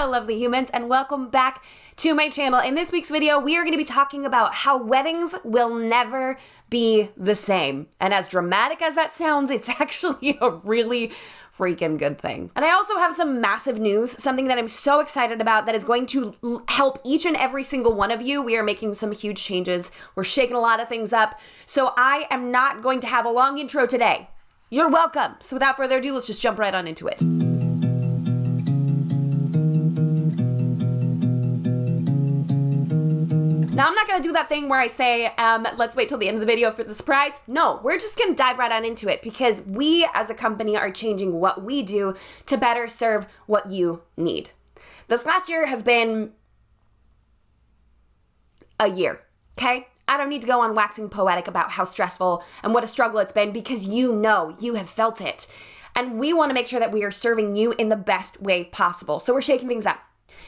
Hello, lovely humans, and welcome back to my channel. In this week's video, we are going to be talking about how weddings will never be the same. And as dramatic as that sounds, it's actually a really freaking good thing. And I also have some massive news, something that I'm so excited about that is going to help each and every single one of you. We are making some huge changes. We're shaking a lot of things up. So I am not going to have a long intro today. You're welcome. So without further ado, let's just jump right on into it. Now, I'm not going to do that thing where I say, let's wait till the end of the video for the surprise. No, we're just going to dive right on into it because we as a company are changing what we do to better serve what you need. This last year has been a year, okay? I don't need to go on waxing poetic about how stressful and what a struggle it's been because you have felt it. And we want to make sure that we are serving you in the best way possible. So we're shaking things up.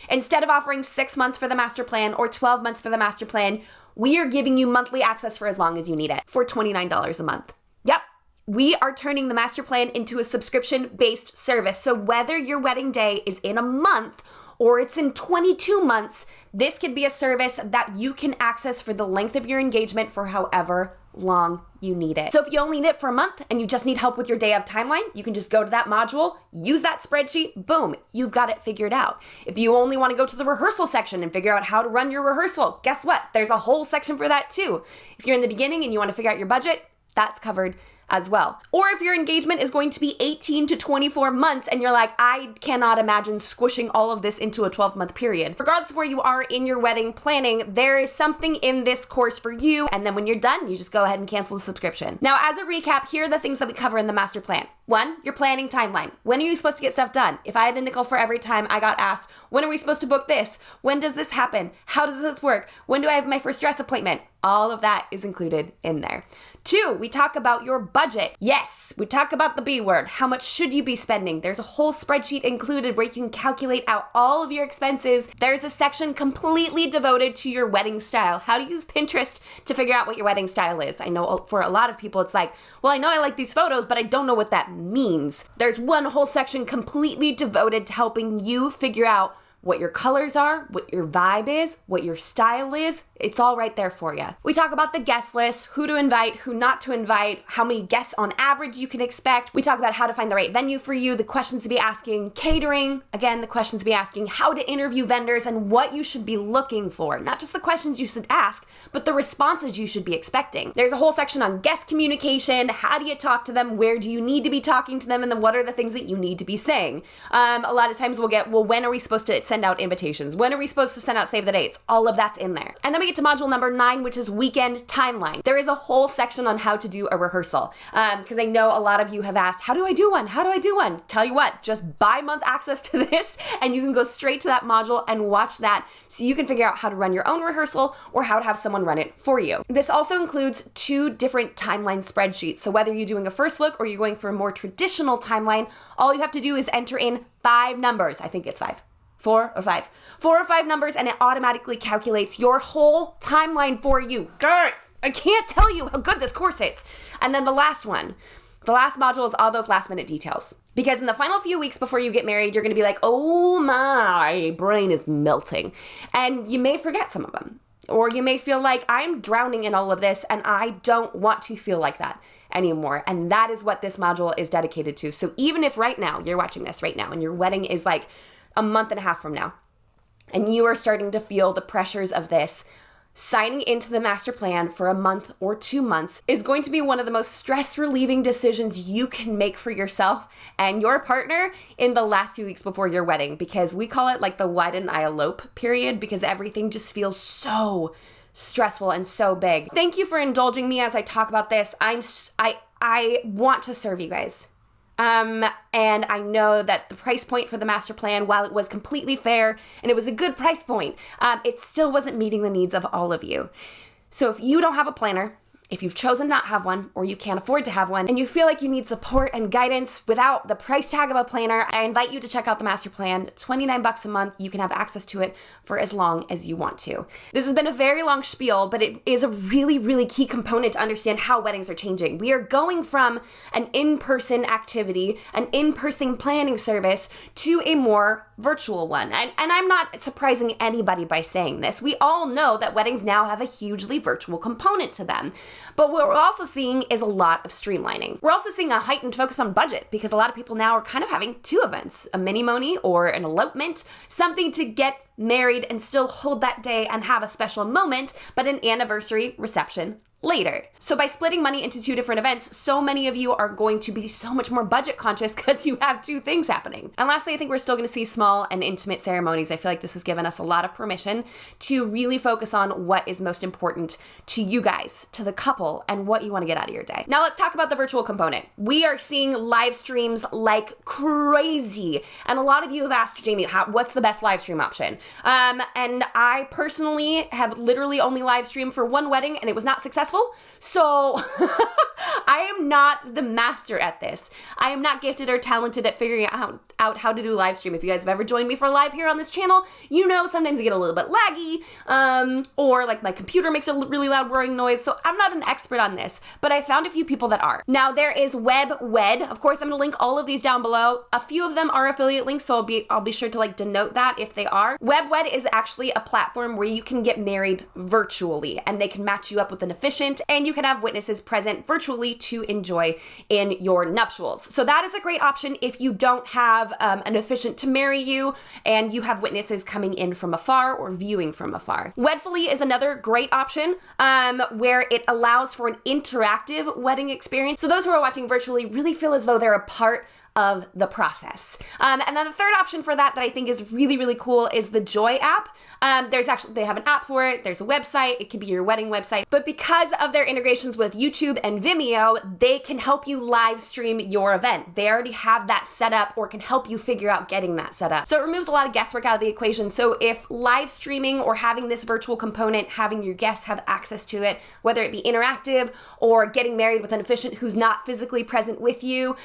Instead of offering 6 months for the master plan or 12 months for the master plan, we are giving you monthly access for as long as you need it for $29 a month. Yep. We are turning the master plan into a subscription-based service. So whether your wedding day is in a month or it's in 22 months, this could be a service that you can access for the length of your engagement for however long you need it. So if you only need it for a month and you just need help with your day of timeline, you can just go to that module, use that spreadsheet, boom, you've got it figured out. If you only want to go to the rehearsal section and figure out how to run your rehearsal, guess what? There's a whole section for that too. If you're in the beginning and you want to figure out your budget, that's covered as well. Or if your engagement is going to be 18 to 24 months and you're like, I cannot imagine squishing all of this into a 12-month period. Regardless of where you are in your wedding planning, there is something in this course for you. And then when you're done, you just go ahead and cancel the subscription. Now, as a recap, here are the things that we cover in the master plan. 1, your planning timeline. When are you supposed to get stuff done? If I had a nickel for every time I got asked, when are we supposed to book this? When does this happen? How does this work? When do I have my first dress appointment? All of that is included in there. 2, we talk about your budget. Yes, we talk about the B word. How much should you be spending? There's a whole spreadsheet included where you can calculate out all of your expenses. There's a section completely devoted to your wedding style. How to use Pinterest to figure out what your wedding style is. I know for a lot of people, it's like, well, I know I like these photos, but I don't know what that means. There's one whole section completely devoted to helping you figure out what your colors are, what your vibe is, what your style is. It's all right there for you. We talk about the guest list, who to invite, who not to invite, how many guests on average you can expect. We talk about how to find the right venue for you, the questions to be asking, catering, again, the questions to be asking, how to interview vendors, and what you should be looking for. Not just the questions you should ask, but the responses you should be expecting. There's a whole section on guest communication, how do you talk to them, where do you need to be talking to them, and then what are the things that you need to be saying. A lot of times we'll get, well, when are we supposed to send out invitations? When are we supposed to send out save the dates? All of that's in there. And then we get to module number 9, which is weekend timeline. There is a whole section on how to do a rehearsal. Because I know a lot of you have asked, how do I do one? How do I do one? Tell you what, just buy month access to this and you can go straight to that module and watch that so you can figure out how to run your own rehearsal or how to have someone run it for you. This also includes 2 different timeline spreadsheets. So whether you're doing a first look or you're going for a more traditional timeline, all you have to do is enter in 5 numbers. I think it's 5. 4 or 5. 4 or 5 numbers and it automatically calculates your whole timeline for you. Guys, I can't tell you how good this course is. And then the last one, the last module is all those last minute details. Because in the final few weeks before you get married, you're going to be like, oh my brain is melting. And you may forget some of them. Or you may feel like I'm drowning in all of this and I don't want to feel like that anymore. And that is what this module is dedicated to. So even if right now, you're watching this right now and your wedding is like a month and a half from now, and you are starting to feel the pressures of this, signing into the master plan for a month or 2 months is going to be one of the most stress-relieving decisions you can make for yourself and your partner in the last few weeks before your wedding, because we call it like the why didn't I elope period, because everything just feels so stressful and so big. Thank you for indulging me as I talk about this. I want to serve you guys. And I know that the price point for the master plan, while it was completely fair and it was a good price point, it still wasn't meeting the needs of all of you. So if you don't have a planner if you've chosen not have one or you can't afford to have one and you feel like you need support and guidance without the price tag of a planner, I invite you to check out the master plan. $29 a month. You can have access to it for as long as you want to. This has been a very long spiel, but it is a really, really key component to understand how weddings are changing. We are going from an in-person activity, an in-person planning service, to a more virtual one. And I'm not surprising anybody by saying this. We all know that weddings now have a hugely virtual component to them. But what we're also seeing is a lot of streamlining. We're also seeing a heightened focus on budget because a lot of people now are kind of having two events, a mini-moni or an elopement, something to get married and still hold that day and have a special moment, but an anniversary reception later. So by splitting money into two different events, so many of you are going to be so much more budget conscious because you have two things happening. And lastly, I think we're still going to see small and intimate ceremonies. I feel like this has given us a lot of permission to really focus on what is most important to you guys, to the couple, and what you want to get out of your day. Now let's talk about the virtual component. We are seeing live streams like crazy. And a lot of you have asked, Jamie, what's the best live stream option? And I personally have literally only live streamed for one wedding and it was not successful. So I am not the master at this. I am not gifted or talented at figuring out how to do live stream. If you guys have ever joined me for live here on this channel, you know sometimes I get a little bit laggy, or like my computer makes a really loud whirring noise. So I'm not an expert on this, but I found a few people that are. Now there is WebWed. Of course, I'm gonna link all of these down below. A few of them are affiliate links, so I'll be sure to like denote that if they are. WebWed is actually a platform where you can get married virtually, and they can match you up with an officiant, and you can have witnesses present virtually to enjoy in your nuptials. So that is a great option if you don't have an officiant to marry you and you have witnesses coming in from afar or viewing from afar. Wedfully is another great option where it allows for an interactive wedding experience. So those who are watching virtually really feel as though they're a part of the process. And then the third option for that I think is really, really cool is the Joy app. They have an app for it. There's a website. It can be your wedding website. But because of their integrations with YouTube and Vimeo, they can help you live stream your event. They already have that set up or can help you figure out getting that set up. So it removes a lot of guesswork out of the equation. So if live streaming or having this virtual component, having your guests have access to it, whether it be interactive or getting married with an officiant who's not physically present with you,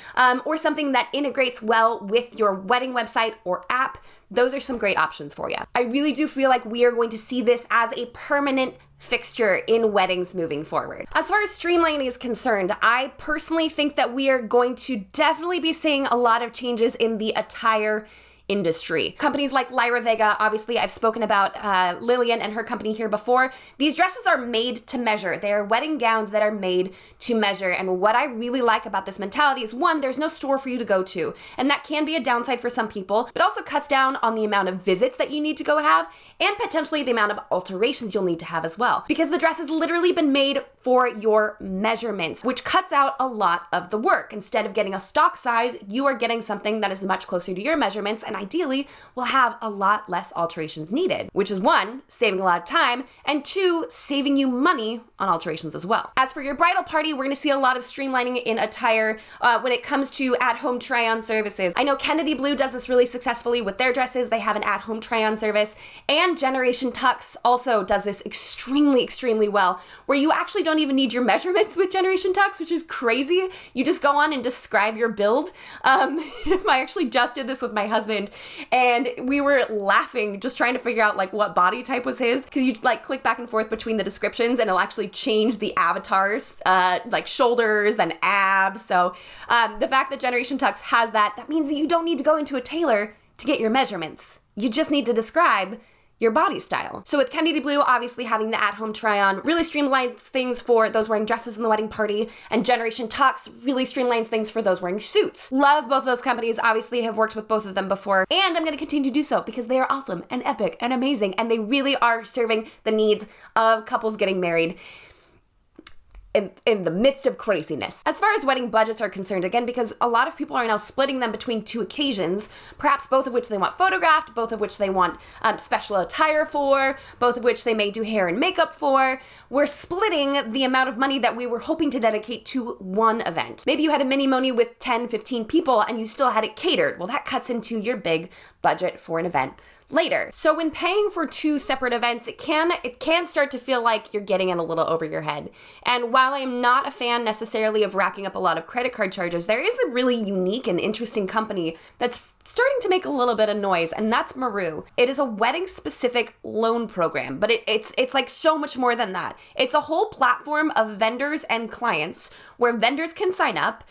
or something that integrates well with your wedding website or app, those are some great options for you. I really do feel like we are going to see this as a permanent fixture in weddings moving forward. As far as streamlining is concerned, I personally think that we are going to definitely be seeing a lot of changes in the attire industry. Companies like Lyra Vega, obviously I've spoken about Lillian and her company here before. These dresses are made to measure. They are wedding gowns that are made to measure. And what I really like about this mentality is, one, there's no store for you to go to. And that can be a downside for some people, but also cuts down on the amount of visits that you need to go have and potentially the amount of alterations you'll need to have as well. Because the dress has literally been made for your measurements, which cuts out a lot of the work. Instead of getting a stock size, you are getting something that is much closer to your measurements and ideally will have a lot less alterations needed, which is one, saving a lot of time, and two, saving you money on alterations as well. As for your bridal party, we're gonna see a lot of streamlining in attire when it comes to at-home try-on services. I know Kennedy Blue does this really successfully with their dresses. They have an at-home try-on service, and Generation Tux also does this extremely, extremely well, where you actually don't even need your measurements with Generation Tux, which is crazy. You just go on and describe your build. I actually just did this with my husband, and we were laughing just trying to figure out like what body type was his, because you like click back and forth between the descriptions and it'll actually change the avatars, like shoulders and abs. So the fact that Generation Tux has that means that you don't need to go into a tailor to get your measurements. You just need to describe your body style. So with Kennedy Blue, obviously having the at-home try-on really streamlines things for those wearing dresses in the wedding party, and Generation Tux really streamlines things for those wearing suits. Love both of those companies, obviously have worked with both of them before, and I'm gonna continue to do so because they are awesome and epic and amazing, and they really are serving the needs of couples getting married in the midst of craziness. As far as wedding budgets are concerned, again, because a lot of people are now splitting them between two occasions, perhaps both of which they want photographed, both of which they want special attire for, both of which they may do hair and makeup for, we're splitting the amount of money that we were hoping to dedicate to one event. Maybe you had a mini-moni with 10, 15 people and you still had it catered. Well, that cuts into your big budget for an event later. So when paying for two separate events, it can start to feel like you're getting in a little over your head. And while I'm not a fan necessarily of racking up a lot of credit card charges, there is a really unique and interesting company that's starting to make a little bit of noise, and that's GOOOOO. It is a wedding-specific loan program, but it's like so much more than that. It's a whole platform of vendors and clients where vendors can sign up,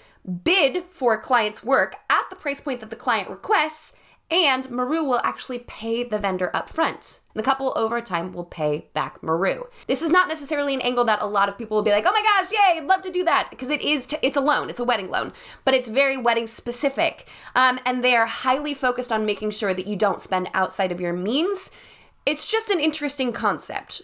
bid for a client's work at the price point that the client requests, and GOOOOO will actually pay the vendor up front. The couple over time will pay back GOOOOO. This is not necessarily an angle that a lot of people will be like, oh my gosh, yay, I'd love to do that, because it's a loan, it's a wedding loan, but it's very wedding specific. And they are highly focused on making sure that you don't spend outside of your means. It's just an interesting concept.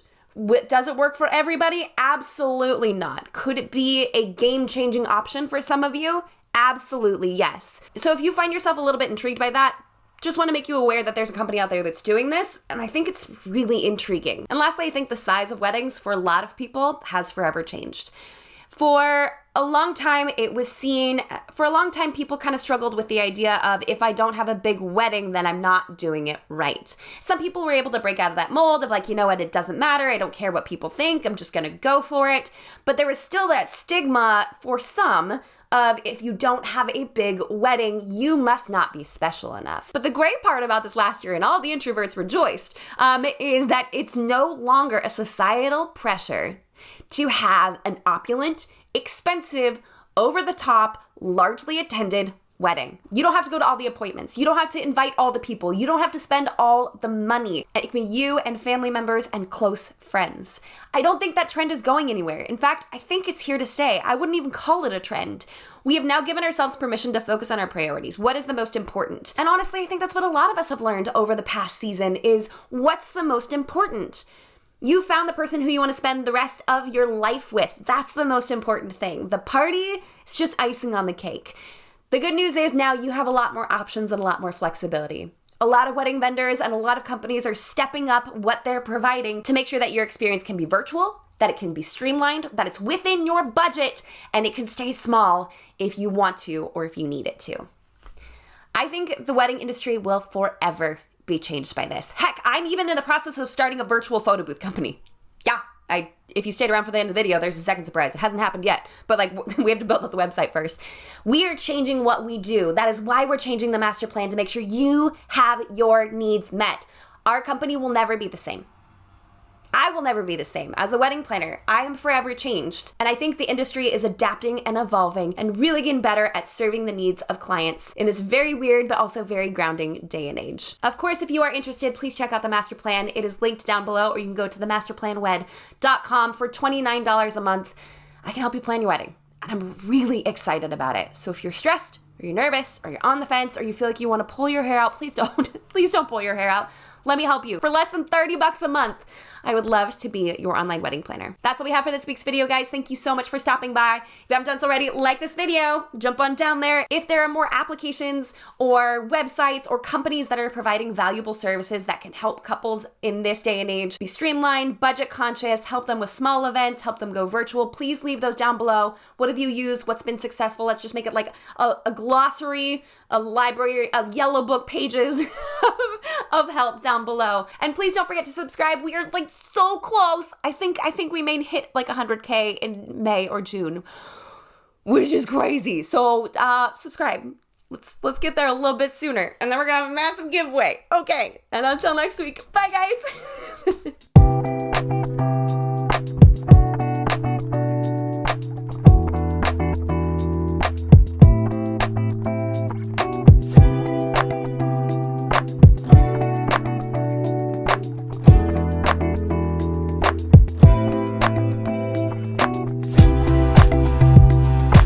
Does it work for everybody? Absolutely not. Could it be a game-changing option for some of you? Absolutely, yes. So if you find yourself a little bit intrigued by that, just want to make you aware that there's a company out there that's doing this, and I think it's really intriguing. And lastly, I think the size of weddings for a lot of people has forever changed. For a long time, people kind of struggled with the idea of, if I don't have a big wedding, then I'm not doing it right. Some people were able to break out of that mold of like, you know what, it doesn't matter, I don't care what people think, I'm just gonna go for it. But there was still that stigma for some of, if you don't have a big wedding, you must not be special enough. But the great part about this last year, and all the introverts rejoiced, is that it's no longer a societal pressure to have an opulent, expensive, over-the-top, largely attended wedding. You don't have to go to all the appointments. You don't have to invite all the people. You don't have to spend all the money. It can be you and family members and close friends. I don't think that trend is going anywhere. In fact, I think it's here to stay. I wouldn't even call it a trend. We have now given ourselves permission to focus on our priorities. What is the most important? And honestly, I think that's what a lot of us have learned over the past season is, what's the most important? You found the person who you want to spend the rest of your life with. That's the most important thing. The party is just icing on the cake. The good news is now you have a lot more options and a lot more flexibility. A lot of wedding vendors and a lot of companies are stepping up what they're providing to make sure that your experience can be virtual, that it can be streamlined, that it's within your budget, and it can stay small if you want to or if you need it to. I think the wedding industry will forever be changed by this. Heck, I'm even in the process of starting a virtual photo booth company. Yeah, if you stayed around for the end of the video, there's a second surprise. It hasn't happened yet, but we have to build up the website first. We are changing what we do. That is why we're changing the master plan, to make sure you have your needs met. Our company will never be the same. I will never be the same. As a wedding planner, I am forever changed. And I think the industry is adapting and evolving and really getting better at serving the needs of clients in this very weird but also very grounding day and age. Of course, if you are interested, please check out the master plan. It is linked down below, or you can go to themasterplanwed.com for $29 a month. I can help you plan your wedding, and I'm really excited about it. So if you're stressed, or you're nervous, or you're on the fence, or you feel like you want to pull your hair out, please don't. Please don't pull your hair out. Let me help you. For less than $30 a month, I would love to be your online wedding planner. That's what we have for this week's video, guys. Thank you so much for stopping by. If you haven't done so already, like this video, jump on down there. If there are more applications or websites or companies that are providing valuable services that can help couples in this day and age be streamlined, budget conscious, help them with small events, help them go virtual, please leave those down below. What have you used? What's been successful? Let's just make it like a glossary, a library, a yellow book pages of help down below. And please don't forget to subscribe. We are like so close. I think we may hit like 100K in May or June, which is crazy. So subscribe. Let's get there a little bit sooner, and then we're gonna have a massive giveaway. Okay, and until next week, bye guys.